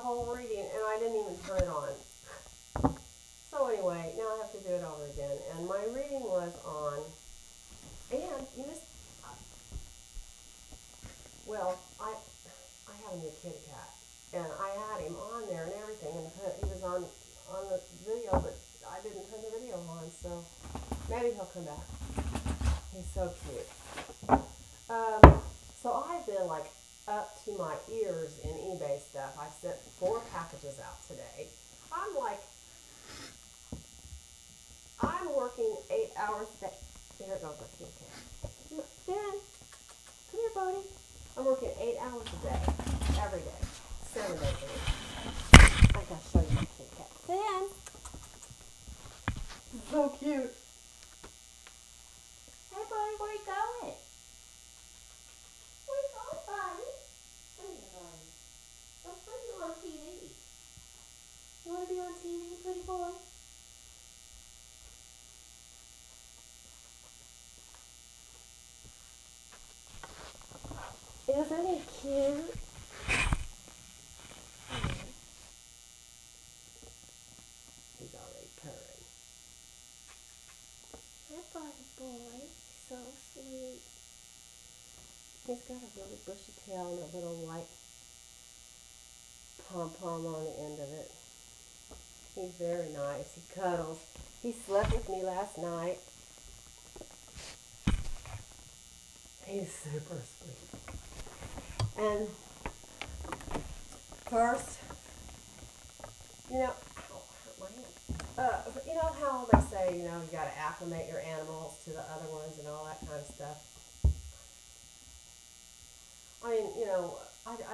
whole reading and I didn't even turn it on. So anyway, now I have to do it over again. And my reading was on, and you missed, well, I have a new kitty cat, and I had him on there and everything, and he was on the video, but I didn't turn the video on, so maybe he'll come back. He's so cute. So I've been like up to my ears in eBay stuff. I sent 4 packages out today. I'm working 8 hours a day. There goes my kitty cat. Dan, come here, buddy. I'm working 8 hours a day, every day, 7 days a week. I gotta show you my kitty cat. Dan, so cute. Hey, buddy, where you going? Where you going, buddy? Come here, buddy. Let's put you on TV. You want to be on TV, pretty boy? Isn't he cute? He's already purring. Hi, buddy boy. So sweet. He's got a really bushy tail and a little white pom-pom on the end of it. He's very nice. He cuddles. He slept with me last night. He's super sweet. And first, you know, ow, hurt my hand. You know how they say, you gotta acclimate your animals to the other ones and all that kind of stuff. I mean, I've had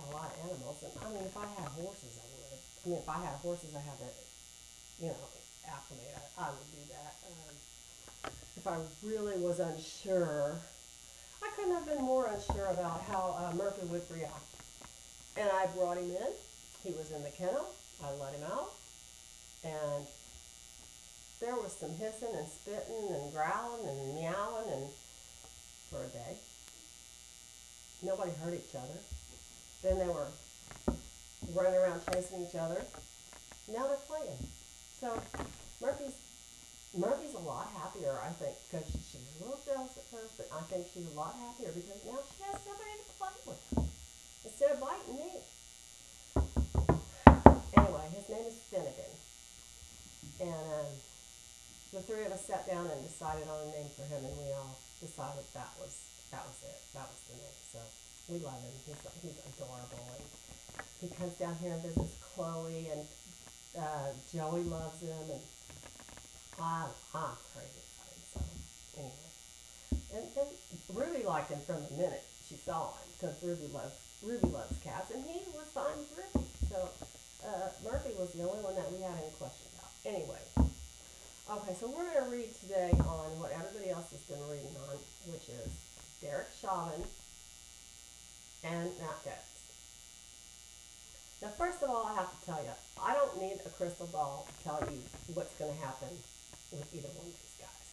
a lot of animals, and I mean, if I had horses, I would. I mean, if I had horses, I had to, acclimate. I would do that. If I really was unsure, I couldn't have been more unsure about how Murphy would react. And I brought him in. He was in the kennel. I let him out. And there was some hissing and spitting and growling and meowing and for a day. Nobody hurt each other. Then they were running around chasing each other. Now they're playing. So Murphy's a lot happier, I think, because she was a little jealous at first, but I think she's a lot happier because now she has somebody to play with instead of biting me. Anyway, his name is Finnegan. And the 3 of us sat down and decided on a name for him, and we all decided that was it. That was the name. So we love him. He's adorable, and he comes down here and visits Chloe, and Joey loves him, and I'm crazy about him. So anyway, and Ruby liked him from the minute she saw him because Ruby loves cats, and he was fine with Ruby. So Murphy was the only one that we had any question about. Anyway, okay, so we're going to read today on what everybody else has been reading on, which is Derek Chauvin and Matt Gaetz. Now, first of all, I have to tell you, I don't need a crystal ball to tell you what's going to happen with either one of these guys.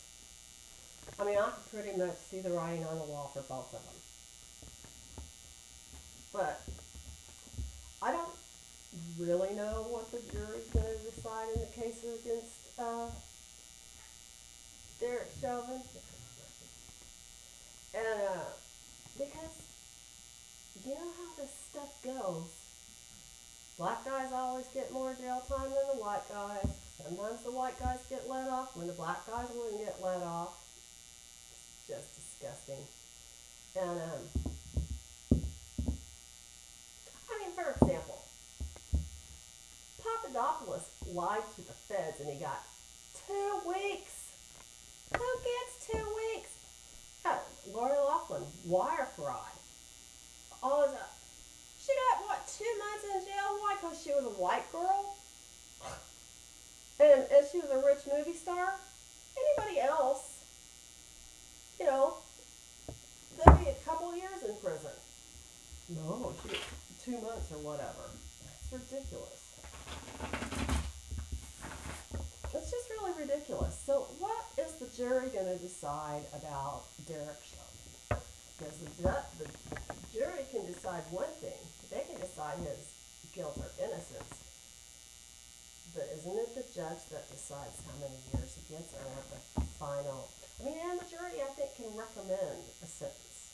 I mean, I can pretty much see the writing on the wall for both of them. But I don't really know what the jury's going to decide in the case against Derek Chauvin. And because you know how this stuff goes. Black guys always get more jail time than the white guys. Sometimes the white guys get let off when the black guys wouldn't get let off. It's just disgusting. And, I mean, for example, Papadopoulos lied to the feds and he got 2 weeks. Who gets 2 weeks? Lori Loughlin, wire fraud. All of that. She got, 2 months in jail? Why? Because she was a white girl? And she was a rich movie star? Anybody else, they'd be a couple years in prison. No, she gets 2 months or whatever. It's ridiculous. It's just really ridiculous. So what is the jury going to decide about Derek Chauvin? Because the jury can decide one thing. They can decide his guilt or innocence. But isn't it the judge that decides how many years he gets, or at the final? I mean, and the jury, I think, can recommend a sentence.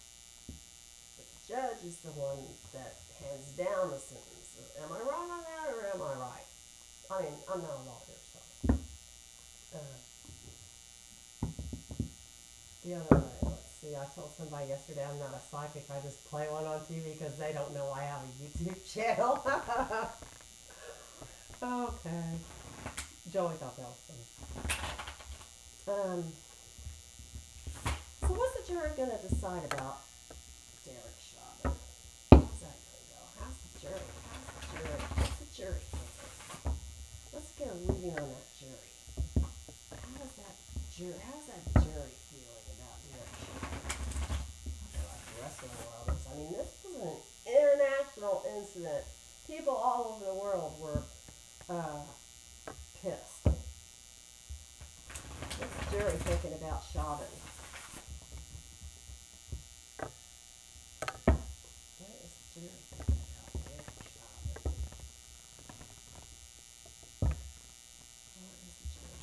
But the judge is the one that hands down the sentence. Am I wrong on that, or am I right? I mean, I'm not a lawyer, so. Uh, the other way, let's see, I told somebody yesterday I'm not a psychic. I just play one on TV because they don't know I have a YouTube channel. Okay. Joey thought that was funny. So what's the jury going to decide about Derek Chauvin? How's that going to go? How's the jury? What's the jury thinking? Let's get a reading on that jury. How's that jury feeling about Derek Chauvin? They're like the rest of the world is. I mean, this was an international incident. People all over the world were pissed. What's the jury thinking about Chauvin? What is the jury thinking about Derek Chauvin? What is the jury?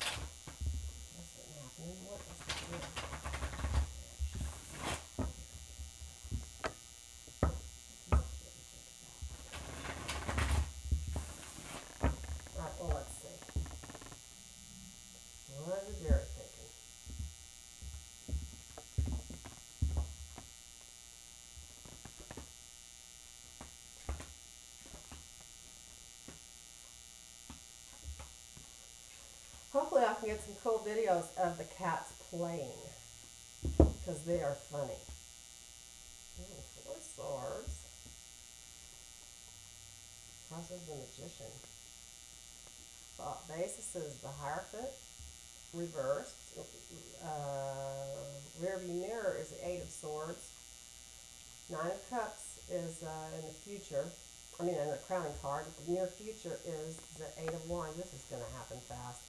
What's been happening? What is the jury thinking about Alright, well, let's see. What is the jury thinking? Hopefully I can get some cool videos of the cats playing, because they are funny. Ooh, 4 swords. Crosses the magician. Thought basis is the Hierophant. Reversed. Rear view mirror is the 8 of Swords. 9 of Cups is in the future. I mean, in the crowning card. The near future is the 8 of Wands. This is going to happen fast.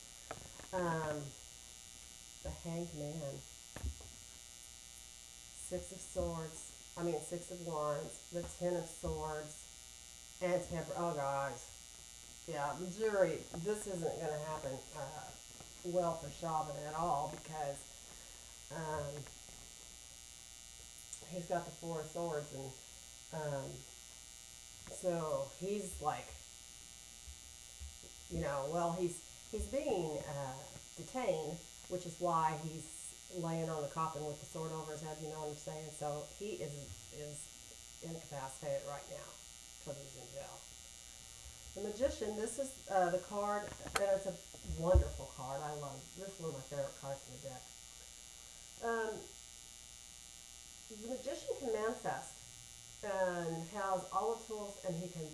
The Hanged Man. 6 of Swords. 6 of Wands. The 10 of Swords. And Temper. Oh, guys. Yeah, the jury, this isn't going to happen well for Chauvin at all, because he's got the 4 of Swords, and so he's like, he's being detained, which is why he's laying on the coffin with the sword over his head, you know what I'm saying? So he is incapacitated right now because he's in jail. The Magician, this is the card, and it's a wonderful card. I love this. Is one of my favorite cards in the deck. The Magician can manifest and has all the tools, and he can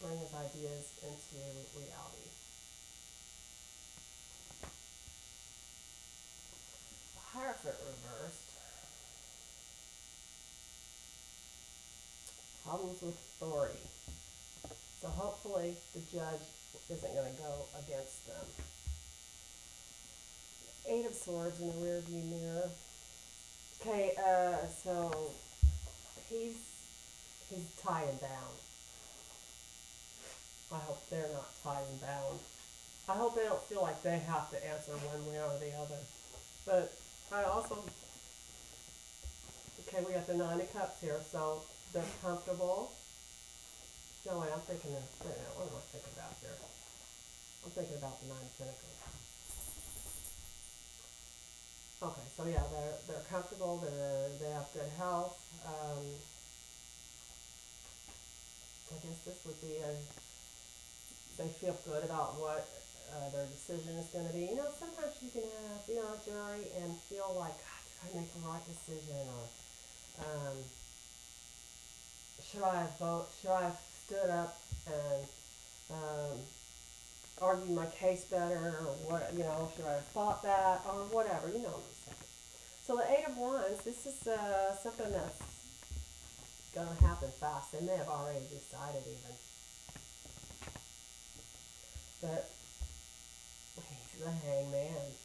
bring his ideas into reality. The Hierophant reversed. Problems with authority. So hopefully the judge isn't going to go against them. 8 of Swords in the rear view mirror. Okay, so he's tied and bound. I hope they're not tied and bound. I hope they don't feel like they have to answer one way or the other. But I also, okay, we got the 9 of Cups here, so they're comfortable. No, wait, what am I thinking about here? I'm thinking about the 9 of Pentacles. Okay, so yeah, they're comfortable, they have good health. I guess this would be they feel good about what their decision is going to be. Sometimes you can be on a jury and feel like, God, did I make the right decision? Or should I have stood up and argued my case better, or what, should I have fought that, or whatever, what I'm saying. So the 8 of Wands, this is something that's going to happen fast. They may have already decided even. But he's the Hangman.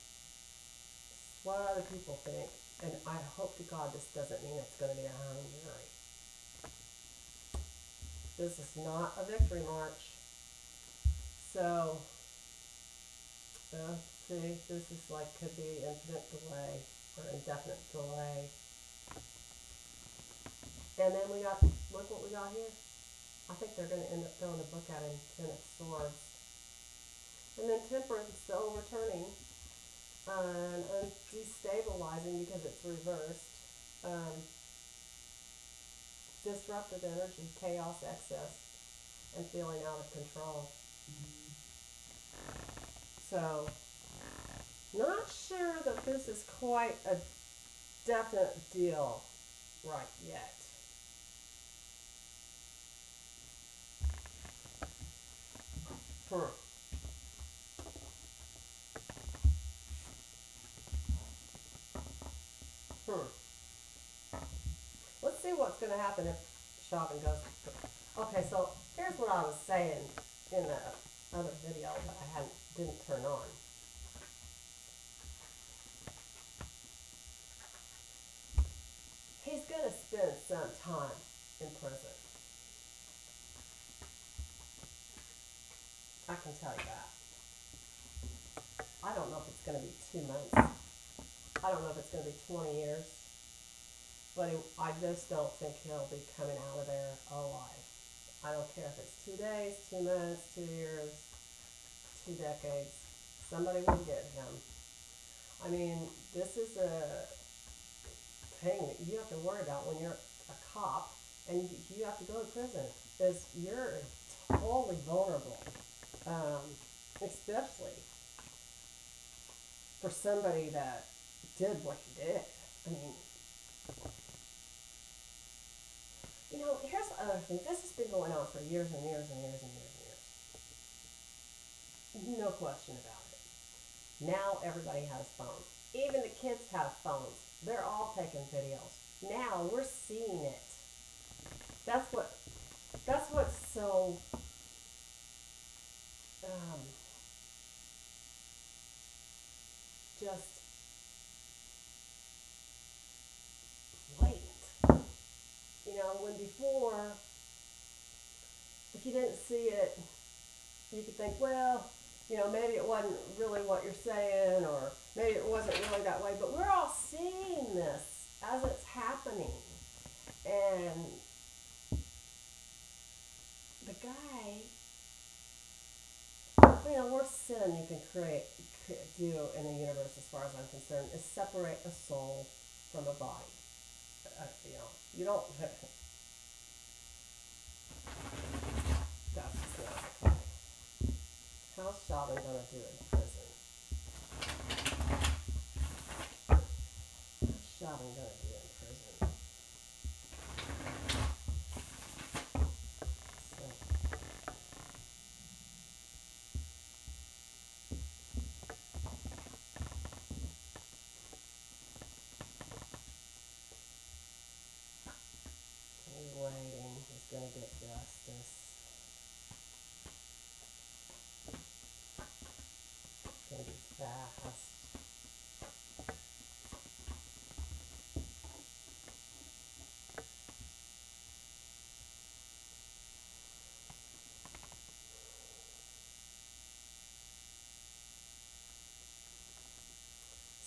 What other people think, and I hope to God this doesn't mean it's going to be a hung jury. This is not a victory march. So, see, this is like could be infinite delay or indefinite delay. And then we got, look what we got here. I think they're going to end up throwing the book at him, Ten of Swords. And then Temperance, the overturning, and destabilizing because it's reversed. Disruptive energy, chaos, excess, and feeling out of control. So, not sure that this is quite a definite deal right yet. Let's see what's going to happen if Chauvin goes. Okay, so here's what I was saying in the other video that I didn't turn on. He's going to spend some time in prison. I can tell you that. I don't know if it's going to be 2 months. I don't know if it's going to be 20 years. But I just don't think he'll be coming out of there alive. I don't care if it's 2 days, 2 months, 2 years, 2 decades. Somebody will get him. I mean, this is a thing that you have to worry about when you're a cop and you have to go to prison. Is you're totally vulnerable, especially for somebody that did what he did. I mean, you know, here's the other thing. This has been going on for years and years and years and years and years. No question about it. Now everybody has phones. Even the kids have phones. They're all taking videos. Now we're seeing it. That's what's so just blatant. You know, when before, if you didn't see it, you could think, well, you know, maybe it wasn't really what you're saying, or maybe it wasn't really that way, but we're all seeing this as it's happening. And the guy, you know, worst sin you can do in the universe, as far as I'm concerned, is separate a soul from a body. You know, you don't. That's just not okay. How's Chauvin gonna do in prison? How's Chauvin gonna do in prison? He's waiting. He's gonna get justice. It's gonna be fast.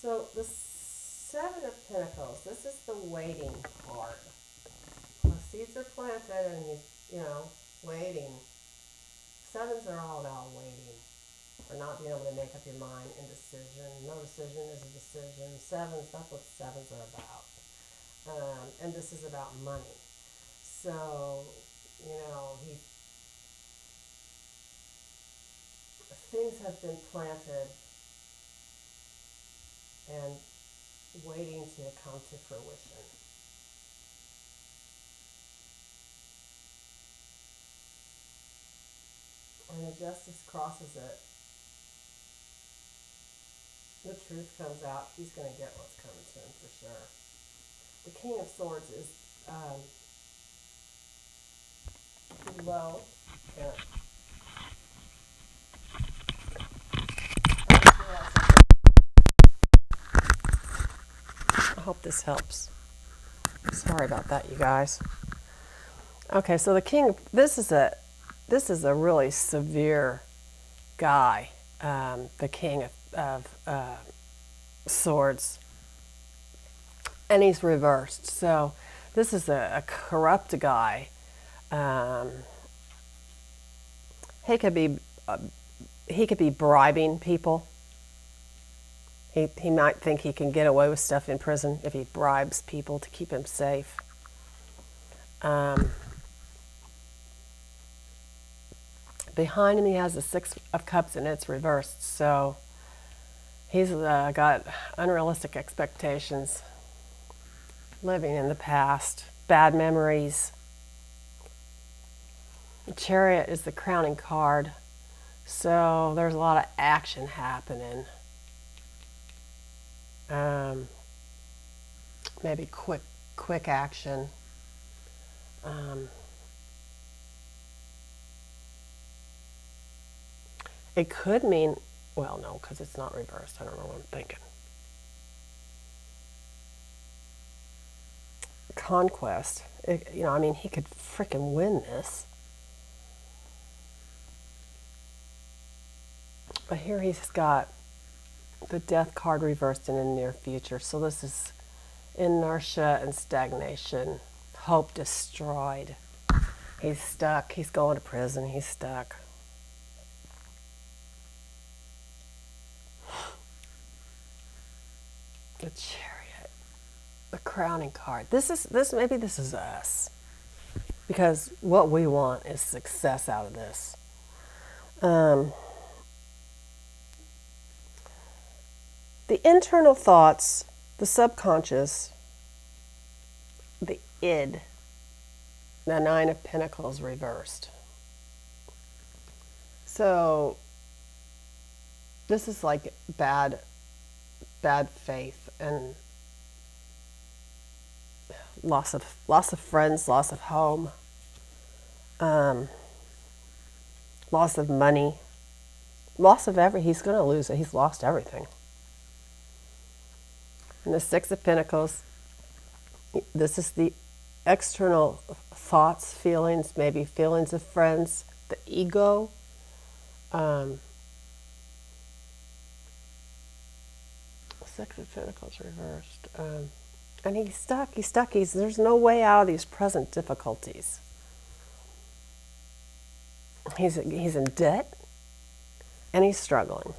So the Seven of Pentacles, this is the waiting card. The seeds are planted and he's, you know, waiting. Sevens are all about waiting, or not being able to make up your mind, indecision. No decision is a decision. Sevens, that's what sevens are about. And this is about money. So, you know, things have been planted and waiting to come to fruition. And the justice crosses it. The truth comes out. He's going to get what's coming to him for sure. The King of Swords is low. Yeah. I hope this helps. Sorry about that, you guys. Okay, so the king. This is a really severe guy. The king of swords, and he's reversed. So this is a corrupt guy. Um, he could be he could be bribing people. He might think he can get away with stuff in prison if he bribes people to keep him safe. Um, Behind him, he has the Six of Cups, and it's reversed. So he's got unrealistic expectations, living in the past, bad memories. The Chariot is the crowning card, so there's a lot of action happening. Maybe quick action. It could mean, well, no, because it's not reversed. I don't know what I'm thinking. Conquest. He could freaking win this. But here he's got the Death card reversed in the near future. So this is inertia and stagnation. Hope destroyed. He's stuck. He's going to prison. He's stuck. The Chariot, the crowning card. Maybe this is us, because what we want is success out of this. The internal thoughts, the subconscious, the id, the Nine of Pentacles reversed. So this is like bad faith and loss of friends, loss of home, loss of money, loss of he's going to lose it. He's lost everything. And the Six of Pentacles, this is the external thoughts, feelings, maybe feelings of friends, the ego. Six of Pentacles reversed. And he's stuck. There's no way out of these present difficulties. He's in debt, and he's struggling.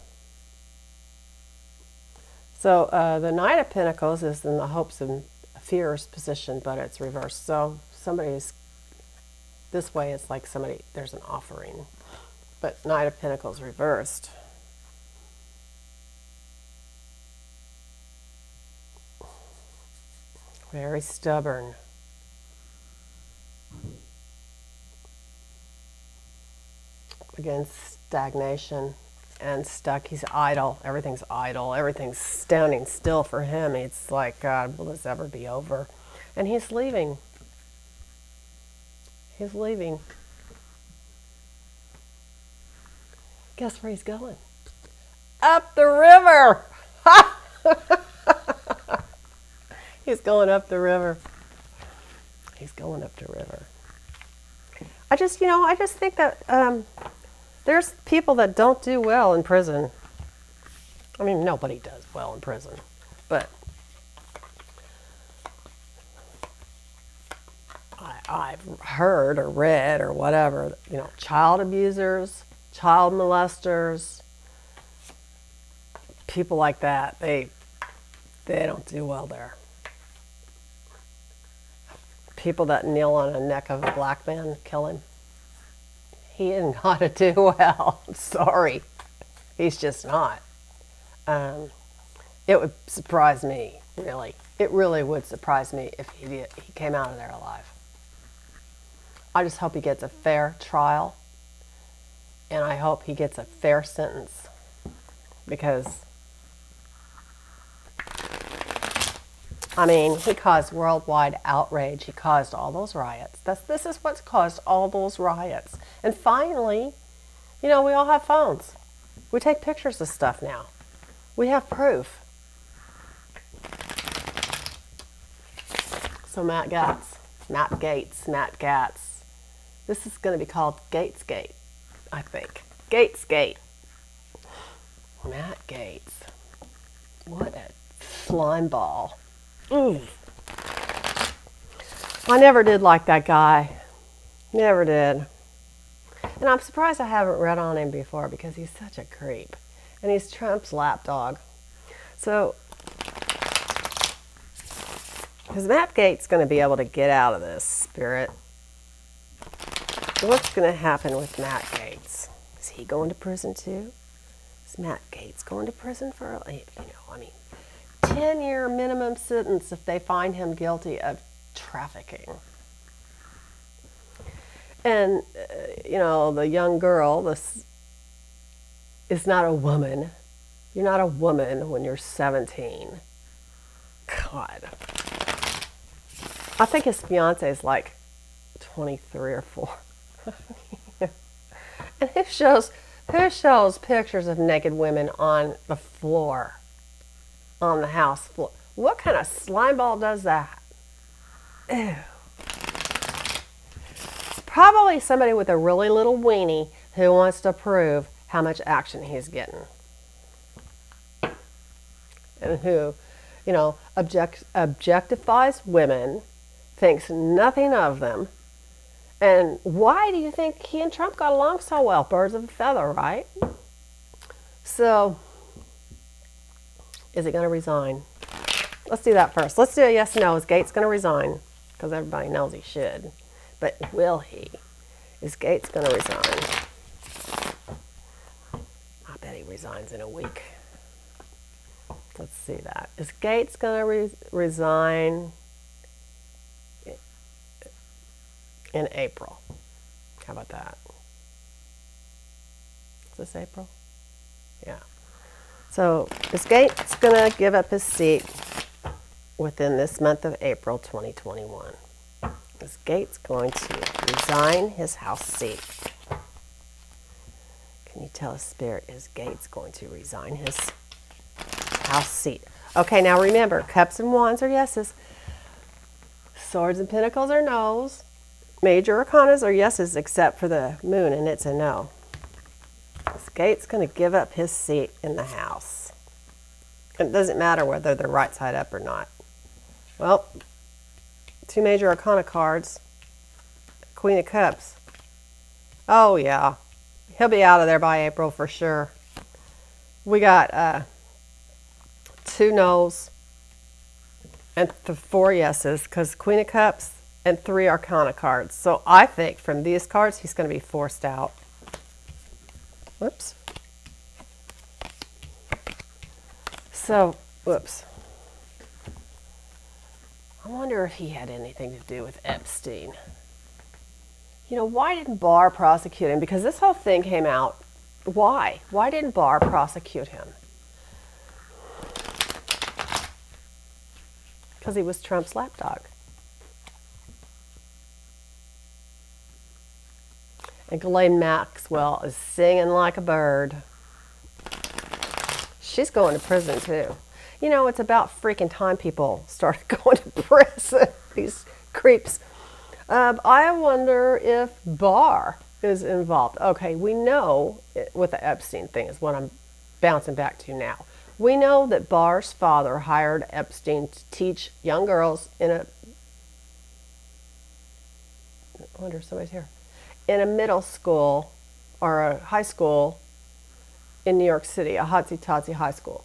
So the Knight of Pentacles is in the hopes and fears position, but it's reversed. So this way it's like there's an offering. But Knight of Pentacles reversed. Very stubborn. Again, stagnation and stuck. He's idle. Everything's idle. Everything's standing still for him. It's like, God, will this ever be over? And he's leaving. He's leaving. Guess where he's going? Up the river! He's going up the river. He's going up the river. I just think that there's people that don't do well in prison. I mean, nobody does well in prison, but I've heard or read or whatever, child abusers, child molesters, people like that, they don't do well there. People that kneel on the neck of a black man, kill him. He isn't going to do well. I'm sorry. He's just not. It would surprise me, really. It really would surprise me if he came out of there alive. I just hope he gets a fair trial, and I hope he gets a fair sentence, because he caused worldwide outrage. He caused all those riots. This is what's caused all those riots. And finally, we all have phones. We take pictures of stuff now. We have proof. So Matt Gaetz, This is going to be called Gates Gate, I think. Gates Gate. Matt Gates. What a slime ball. Ooh. I never did like that guy. Never did. And I'm surprised I haven't read on him before because he's such a creep. And he's Trump's lapdog. So, is Matt Gates going to be able to get out of this, Spirit? What's going to happen with Matt Gates? Is he going to prison too? Is Matt Gates going to prison for, 10-year minimum sentence if they find him guilty of trafficking? And, the young girl, this is not a woman. You're not a woman when you're 17. God. I think his fiance is like 23 or 4. And who shows pictures of naked women on the floor, on the house floor? What kind of slimeball does that? Ew. Probably somebody with a really little weenie who wants to prove how much action he's getting. And who, objectifies women, thinks nothing of them. And why do you think he and Trump got along so well? Birds of a feather, right? So, is he going to resign? Let's do that first. Let's do a yes or no. Is Gates going to resign? Because everybody knows he should. But will he? Is Gates going to resign? I bet he resigns in a week. Let's see that. Is Gates going to resign in April? How about that? Is this April? Yeah. So is Gates going to give up his seat within this month of April 2021? Is Gates going to resign his House seat? Can you tell us, Spirit, is Gates going to resign his House seat? Okay, now remember, cups and wands are yeses. Swords and pentacles are no's. Major arcanas are yeses except for the moon, and it's a no. Is Gates going to give up his seat in the House? It doesn't matter whether they're right side up or not. Well, 2 major arcana cards. Queen of Cups. Oh, yeah. He'll be out of there by April for sure. We got 2 no's and 4 yeses because Queen of Cups and 3 arcana cards. So I think from these cards, he's going to be forced out. Whoops. So, whoops. I wonder if he had anything to do with Epstein. Why didn't Barr prosecute him? Because this whole thing came out. Why? Why didn't Barr prosecute him? Because he was Trump's lapdog. And Ghislaine Maxwell is singing like a bird. She's going to prison too. It's about freaking time people started going to prison. These creeps. I wonder if Barr is involved. Okay, we know with the Epstein thing is what I'm bouncing back to now. We know that Barr's father hired Epstein to teach young girls in a... I wonder if somebody's here. In a middle school or a high school in New York City, a hotsy-totsy high school.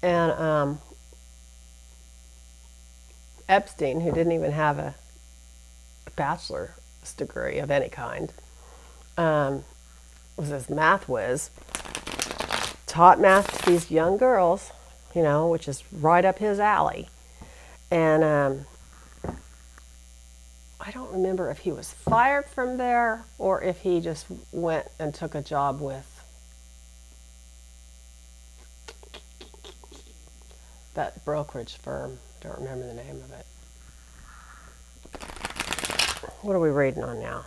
And Epstein, who didn't even have a bachelor's degree of any kind, was this math whiz, taught math to these young girls, which is right up his alley. And I don't remember if he was fired from there or if he just went and took a job with that brokerage firm. Don't remember the name of it. What are we reading on now?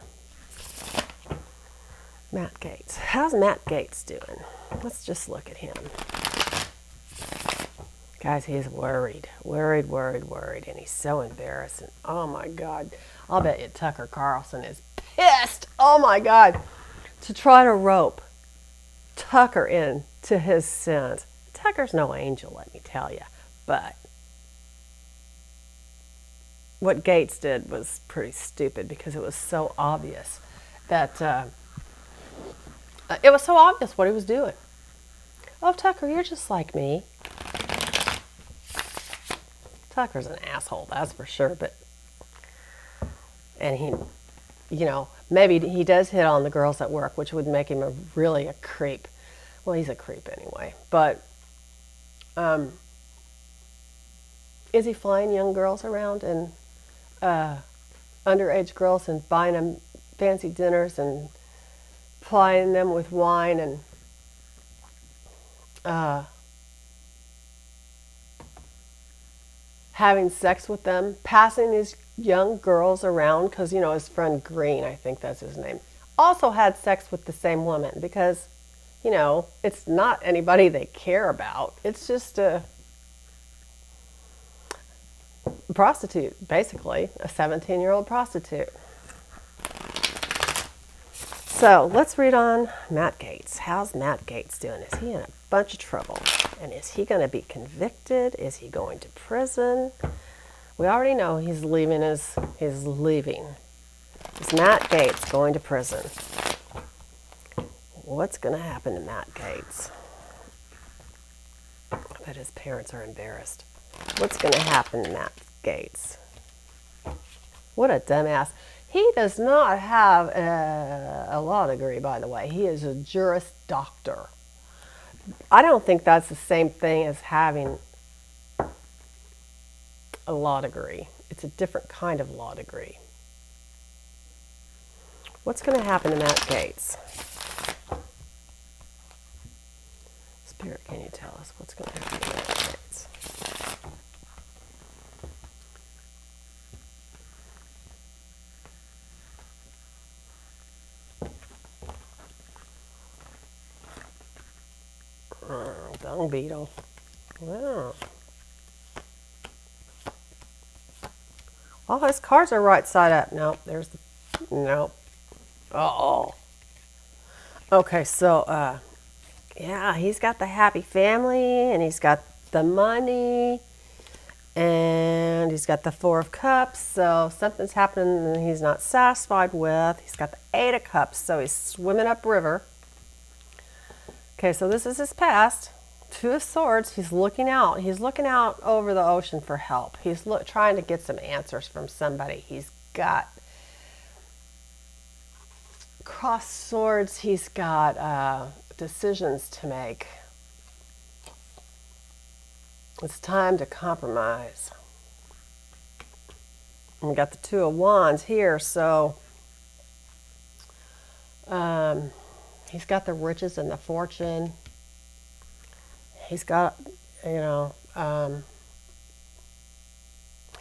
Matt Gates. How's Matt Gates doing? Let's just look at him. Guys, he's worried, and he's so embarrassed. And oh my God, I'll bet you Tucker Carlson is pissed. Oh my God, to try to rope Tucker into his sins. Tucker's no angel, let me tell you. But what Gates did was pretty stupid because it was so obvious that it was so obvious what he was doing. Oh, Tucker, you're just like me. Tucker's an asshole, that's for sure. And he, maybe he does hit on the girls at work, which would make him really a creep. Well, he's a creep anyway. But is he flying young girls around and underage girls and buying them fancy dinners and plying them with wine and having sex with them, passing these young girls around because, his friend Green, I think that's his name, also had sex with the same woman because, it's not anybody they care about. It's just a prostitute, basically, a 17-year-old prostitute. So let's read on Matt Gaetz. How's Matt Gaetz doing? Is he in a bunch of trouble? And is he going to be convicted? Is he going to prison? We already know he's leaving. Is Matt Gaetz going to prison? What's going to happen to Matt Gaetz? I bet his parents are embarrassed. What's going to happen to Matt Gaetz? What a dumbass. He does not have a law degree, by the way. He is a Juris Doctor. I don't think that's the same thing as having a law degree. It's a different kind of law degree. What's going to happen to Matt Gaetz? Spirit, can you tell us what's going to happen to Matt Gaetz? Dung beetle. Wow. All his cards are right side up. Nope, there's the... Nope. Uh-oh. Okay, so, yeah, he's got the happy family, and he's got the money, and he's got the 4 of Cups, so something's happening that he's not satisfied with. He's got the 8 of Cups, so he's swimming upriver. Okay, so this is his past. 2 of Swords, he's looking out. He's looking out over the ocean for help. He's trying to get some answers from somebody. He's got crossed swords. He's got decisions to make. It's time to compromise. And we got the 2 of Wands here, so he's got the riches and the fortune. He's got,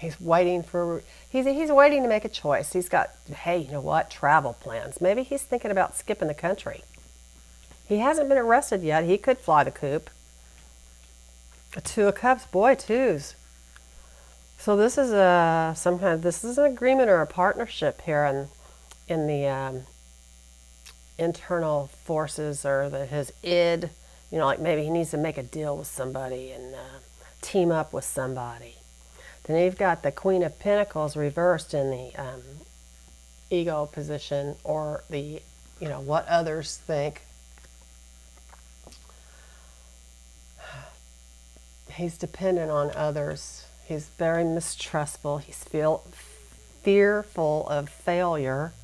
he's waiting for, he's waiting to make a choice. He's got, hey, you know what, travel plans. Maybe he's thinking about skipping the country. He hasn't been arrested yet. He could fly the coop. A 2 of Cups, boy, 2s. So this is this is an agreement or a partnership here in the internal forces or his id. Like maybe he needs to make a deal with somebody and team up with somebody. Then you've got the Queen of Pentacles reversed in the ego position, or the, what others think. He's dependent on others. He's very mistrustful. He's fearful of failure.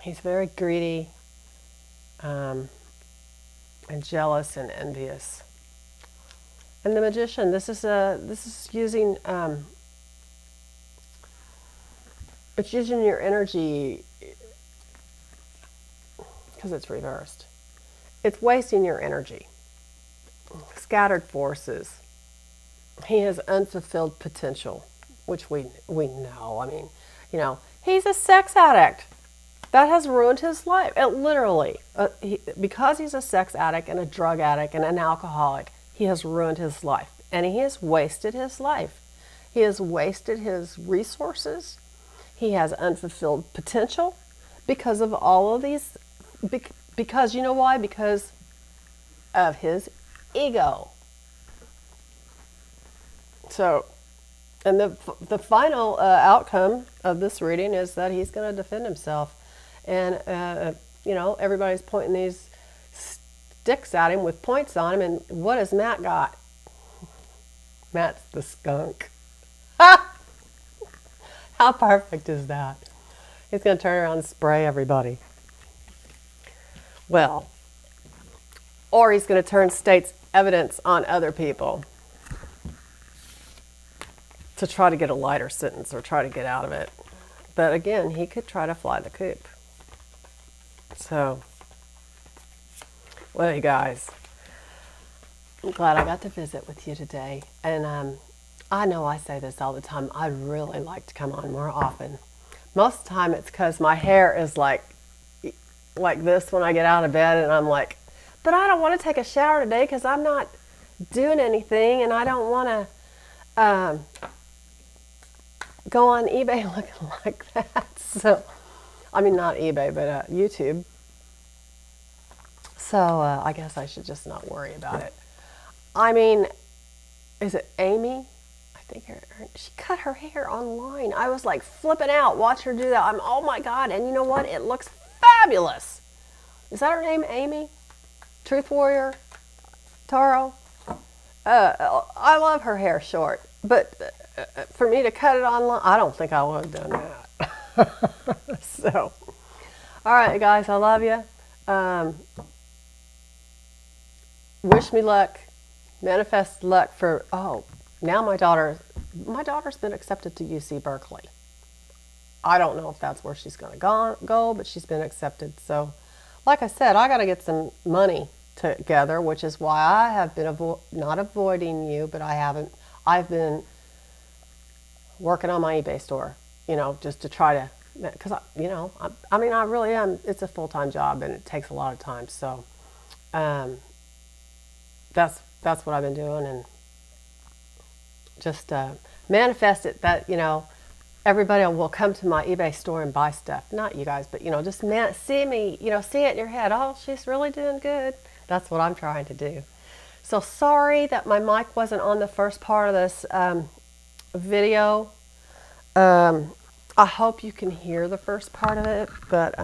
He's very greedy and jealous and envious. And the Magician, this is using it's using your energy because it's reversed. It's wasting your energy. Scattered forces. He has unfulfilled potential, which we know. I mean, he's a sex addict. That has ruined his life. It literally, because he's a sex addict and a drug addict and an alcoholic, he has ruined his life. And he has wasted his life. He has wasted his resources. He has unfulfilled potential because of all of these. Because you know why? Because of his ego. So, and the final outcome of this reading is that he's going to defend himself. And, everybody's pointing these sticks at him with points on him. And what has Matt got? Matt's the skunk. How perfect is that? He's going to turn around and spray everybody. Well, or he's going to turn state's evidence on other people to try to get a lighter sentence or try to get out of it. But again, he could try to fly the coop. So, well, you guys, I'm glad I got to visit with you today. And I know I say this all the time. I'd really like to come on more often. Most of the time it's because my hair is like this when I get out of bed, and I'm like, but I don't want to take a shower today because I'm not doing anything, and I don't want to go on eBay looking like that. So, I mean, not eBay, but YouTube. So I guess I should just not worry about it. I mean, is it Amy? I think she cut her hair online. I was like flipping out, watch her do that. Oh my God. And you know what? It looks fabulous. Is that her name, Amy? Truth Warrior? Taro? I love her hair short. But for me to cut it online, I don't think I would have done that. So, all right, guys, I love you. Wish me luck. Manifest luck for, now my daughter's been accepted to UC Berkeley. I don't know if that's where she's going to go, but she's been accepted. So, like I said, I got to get some money together, which is why I have been not avoiding you, but I've been working on my eBay store, just to try to, because, I really am. It's a full-time job, and it takes a lot of time. So, that's what I've been doing, and just manifest it that, everybody will come to my eBay store and buy stuff. Not you guys, but, just see me, see it in your head. Oh, she's really doing good. That's what I'm trying to do. So sorry that my mic wasn't on the first part of this video. I hope you can hear the first part of it, but